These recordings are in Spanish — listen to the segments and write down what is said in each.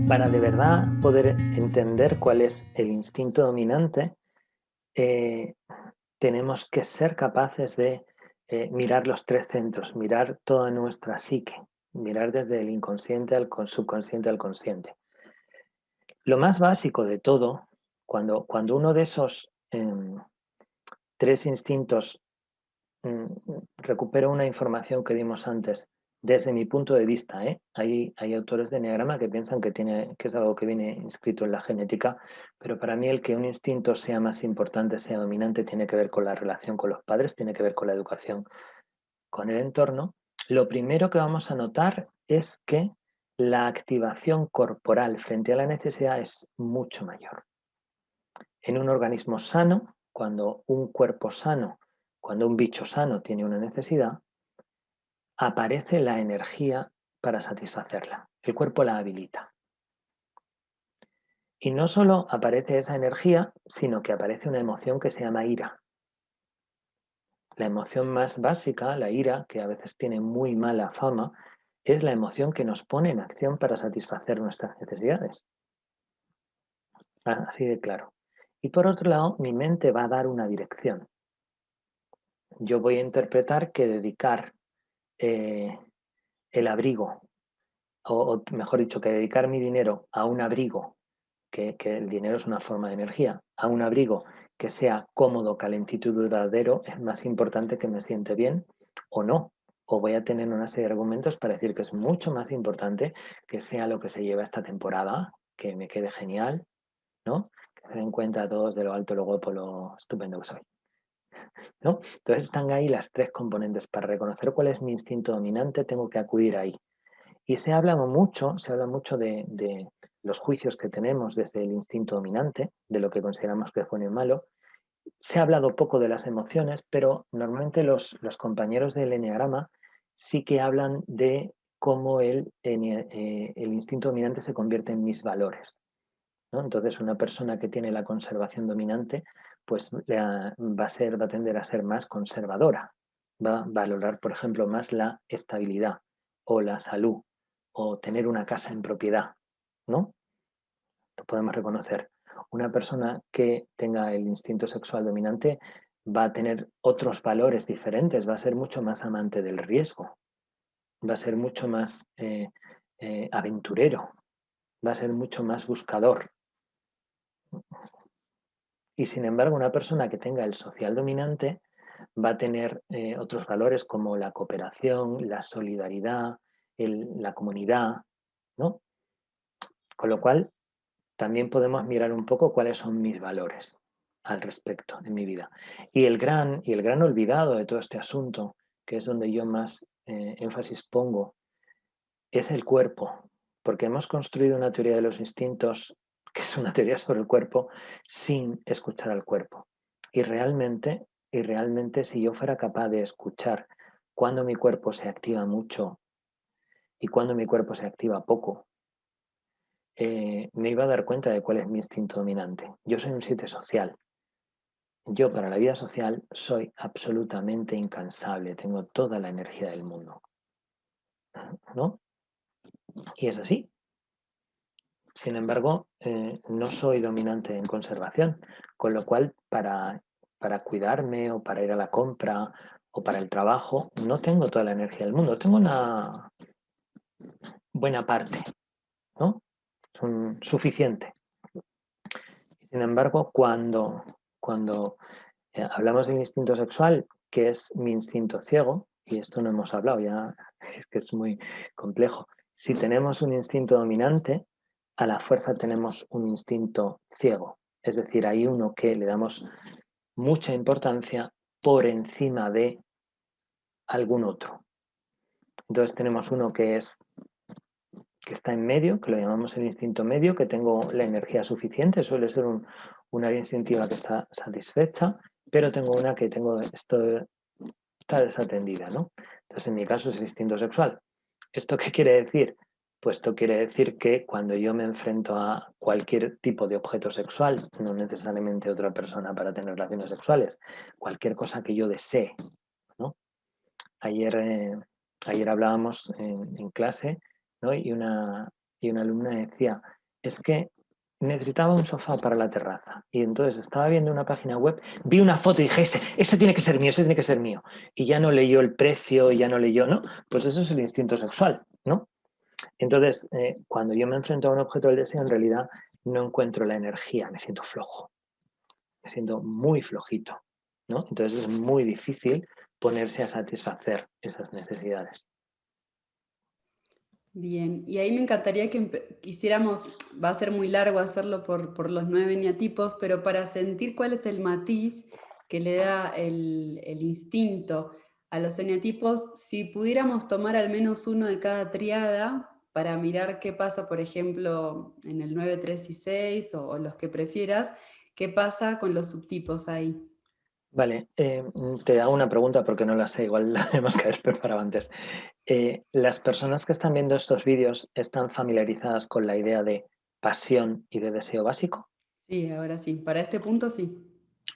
Para de verdad poder entender cuál es el instinto dominante, eh, tenemos que ser capaces de mirar los tres centros, mirar toda nuestra psique, mirar desde el inconsciente al subconsciente al consciente. Lo más básico de todo, cuando uno de esos tres instintos recupero una información que dimos antes, desde mi punto de vista, ¿eh? Hay autores de Eneagrama que piensan que es algo que viene inscrito en la genética, pero para mí el que un instinto sea más importante, sea dominante, tiene que ver con la relación con los padres, tiene que ver con la educación, con el entorno. Lo primero que vamos a notar es que la activación corporal frente a la necesidad es mucho mayor. En un organismo sano, cuando un cuerpo sano, cuando un bicho sano tiene una necesidad, aparece la energía para satisfacerla. El cuerpo la habilita. Y no solo aparece esa energía, sino que aparece una emoción que se llama ira. La emoción más básica, la ira, que a veces tiene muy mala fama, es la emoción que nos pone en acción para satisfacer nuestras necesidades. Así de claro. Y por otro lado, mi mente va a dar una dirección. Yo voy a interpretar que dedicar eh, el abrigo, o mejor dicho, que dedicar mi dinero a un abrigo, que el dinero es una forma de energía, a un abrigo que sea cómodo, calentito y duradero, es más importante que me siente bien o no. O voy a tener una serie de argumentos para decir que es mucho más importante que sea lo que se lleva esta temporada, que me quede genial, ¿no? Que se den cuenta todos de lo alto, lo guapo, lo estupendo que soy, ¿no? Entonces están ahí las tres componentes. Para reconocer cuál es mi instinto dominante, tengo que acudir ahí. Y se habla mucho de los juicios que tenemos desde el instinto dominante, de lo que consideramos que es bueno y malo. Se ha hablado poco de las emociones, pero normalmente los compañeros del Eneagrama sí que hablan de cómo el instinto dominante se convierte en mis valores, ¿no? Entonces, una persona que tiene la conservación dominante, pues va a tender a ser más conservadora, va a valorar, por ejemplo, más la estabilidad o la salud o tener una casa en propiedad, ¿no? Lo podemos reconocer. Una persona que tenga el instinto sexual dominante va a tener otros valores diferentes, va a ser mucho más amante del riesgo, va a ser mucho más aventurero, va a ser mucho más buscador. Y sin embargo, una persona que tenga el social dominante va a tener otros valores como la cooperación, la solidaridad, la comunidad, ¿no? Con lo cual, también podemos mirar un poco cuáles son mis valores al respecto en mi vida. Y el gran olvidado de todo este asunto, que es donde yo más énfasis pongo, es el cuerpo, porque hemos construido una teoría de los instintos, que es una teoría sobre el cuerpo, sin escuchar al cuerpo. Y realmente, si yo fuera capaz de escuchar cuando mi cuerpo se activa mucho y cuando mi cuerpo se activa poco, me iba a dar cuenta de cuál es mi instinto dominante. Yo soy un 7 social. Yo para la vida social soy absolutamente incansable, tengo toda la energía del mundo, ¿no? Y es así. Sin embargo, no soy dominante en conservación, con lo cual para cuidarme o para ir a la compra o para el trabajo no tengo toda la energía del mundo, tengo una buena parte, ¿no? Suficiente. Sin embargo, cuando hablamos del instinto sexual, que es mi instinto ciego, y esto no hemos hablado ya, es que es muy complejo. Si tenemos un instinto dominante, a la fuerza tenemos un instinto ciego. Es decir, hay uno que le damos mucha importancia por encima de algún otro. Entonces tenemos uno que está en medio, que lo llamamos el instinto medio, que tengo la energía suficiente, suele ser una área instintiva que está satisfecha, pero tengo una que está desatendida, ¿no? Entonces, en mi caso es el instinto sexual. ¿Esto qué quiere decir? Pues esto quiere decir que cuando yo me enfrento a cualquier tipo de objeto sexual, no necesariamente otra persona para tener relaciones sexuales, cualquier cosa que yo desee, ¿no? Ayer hablábamos en clase, ¿no? y y una alumna decía, es que necesitaba un sofá para la terraza. Y entonces estaba viendo una página web, vi una foto y dije, ese tiene que ser mío, ese tiene que ser mío. Y ya no leyó el precio, ya no leyó, ¿no? Pues eso es el instinto sexual, ¿no? Entonces, cuando yo me enfrento a un objeto del deseo, en realidad no encuentro la energía, me siento flojo, me siento muy flojito, ¿no? Entonces es muy difícil ponerse a satisfacer esas necesidades. Bien, y ahí me encantaría que hiciéramos, va a ser muy largo hacerlo por los 9 eneatipos, pero para sentir cuál es el matiz que le da el instinto a los eneatipos, si pudiéramos tomar al menos uno de cada triada para mirar qué pasa, por ejemplo, en el 9, 3 y 6 o los que prefieras, qué pasa con los subtipos ahí. Vale, te hago una pregunta porque no la sé, igual la tenemos que haber preparado antes. ¿Las personas que están viendo estos vídeos están familiarizadas con la idea de pasión y de deseo básico? Sí, ahora sí, para este punto sí.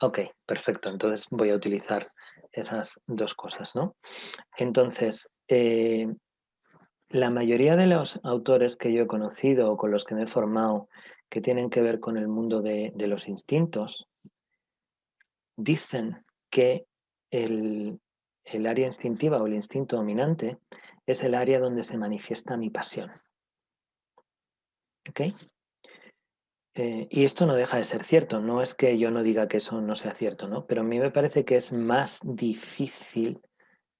Ok, perfecto. Entonces voy a utilizar esas dos cosas, ¿no? Entonces, la mayoría de los autores que yo he conocido o con los que me he formado que tienen que ver con el mundo de los instintos, dicen que el área instintiva o el instinto dominante es el área donde se manifiesta mi pasión. ¿Ok? Y esto no deja de ser cierto, no es que yo no diga que eso no sea cierto, ¿no? Pero a mí me parece que es más difícil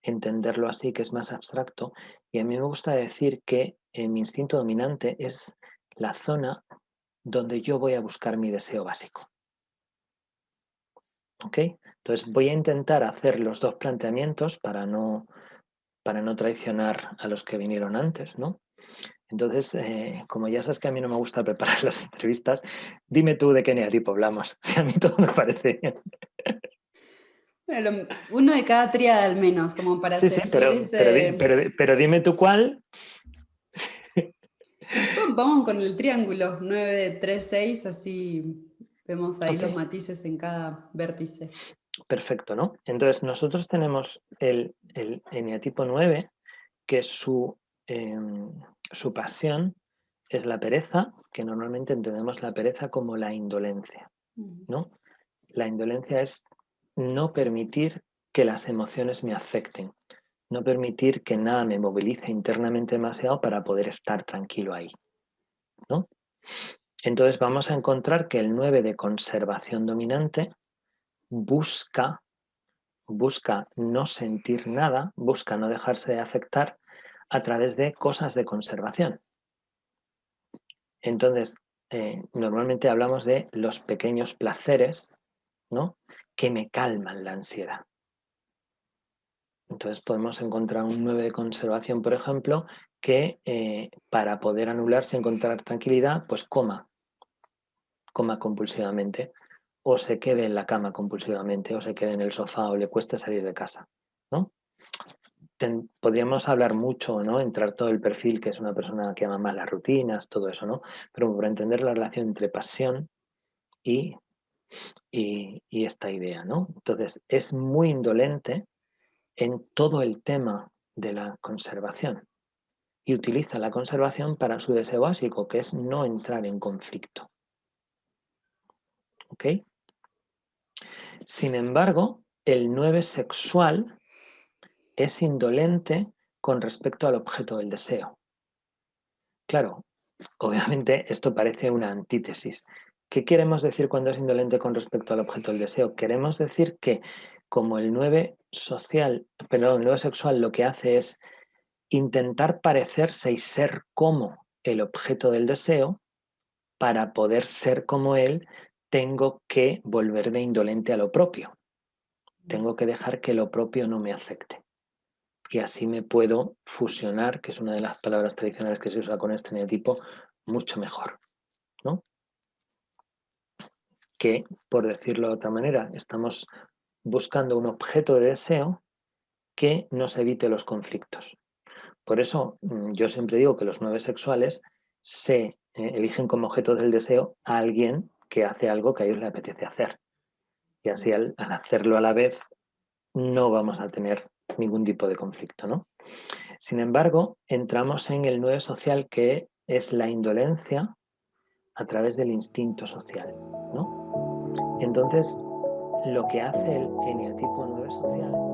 entenderlo así, que es más abstracto, y a mí me gusta decir que mi instinto dominante es la zona donde yo voy a buscar mi deseo básico. ¿Ok? Entonces voy a intentar hacer los dos planteamientos para no traicionar a los que vinieron antes, ¿no? Entonces, como ya sabes que a mí no me gusta preparar las entrevistas, dime tú de qué eneatipo hablamos. Si a mí todo me parece bien. Bueno, uno de cada tríada al menos, como para Sí, sí, sentir pero dime tú cuál. Vamos con el triángulo, 9, 3, 6, así vemos ahí Ok, los matices en cada vértice. perfecto, ¿no? Entonces, nosotros tenemos el eneatipo 9, que su pasión es la pereza, que normalmente entendemos la pereza como la indolencia, Ujú. ¿no? La indolencia es no permitir que las emociones me afecten, no permitir que nada me movilice internamente demasiado para poder estar tranquilo ahí, ¿no? Entonces vamos a encontrar que el 9 de conservación dominante busca, busca no sentir nada, busca no dejarse de afectar a través de cosas de conservación. Entonces, normalmente hablamos de los pequeños placeres, ¿no? Que me calman la ansiedad. Entonces podemos encontrar un 9 de conservación, por ejemplo, que para poder anularse, encontrar tranquilidad, pues coma compulsivamente, o se quede en la cama compulsivamente, o se quede en el sofá, o le cueste salir de casa, ¿no? Podríamos hablar mucho, ¿no? Entrar todo el perfil, que es una persona que ama más las rutinas, todo eso, ¿no? Pero para entender la relación entre pasión y, y esta idea, ¿no? Entonces, es muy indolente en todo el tema de la conservación y utiliza la conservación para su deseo básico, que es no entrar en conflicto. ¿Ok? Sin embargo, el 9 sexual es indolente con respecto al objeto del deseo. Claro, obviamente esto parece una antítesis. ¿Qué queremos decir cuando es indolente con respecto al objeto del deseo? Queremos decir que como el 9 social, perdón, el 9 sexual lo que hace es intentar parecerse y ser como el objeto del deseo, para poder ser como él, tengo que volverme indolente a lo propio. Tengo que dejar que lo propio no me afecte. Y así me puedo fusionar, que es una de las palabras tradicionales que se usa con este eneatipo, mucho mejor, ¿no? Que, por decirlo de otra manera, estamos buscando un objeto de deseo que nos evite los conflictos. Por eso yo siempre digo que los 9 sexuales se eligen como objeto del deseo a alguien que hace algo que a ellos les apetece hacer. Y así al hacerlo a la vez no vamos a tener ningún tipo de conflicto, ¿no? Sin embargo, entramos en el 9 social que es la indolencia a través del instinto social, ¿no? Entonces, lo que hace el eneatipo 9 social